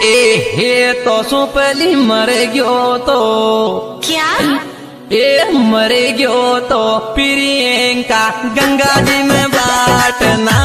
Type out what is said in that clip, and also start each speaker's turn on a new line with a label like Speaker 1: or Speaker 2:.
Speaker 1: ए हे तो सो पहली मर गयो तो
Speaker 2: क्या?
Speaker 1: मर गयो तो प्रियंका गंगा जी में बाट ना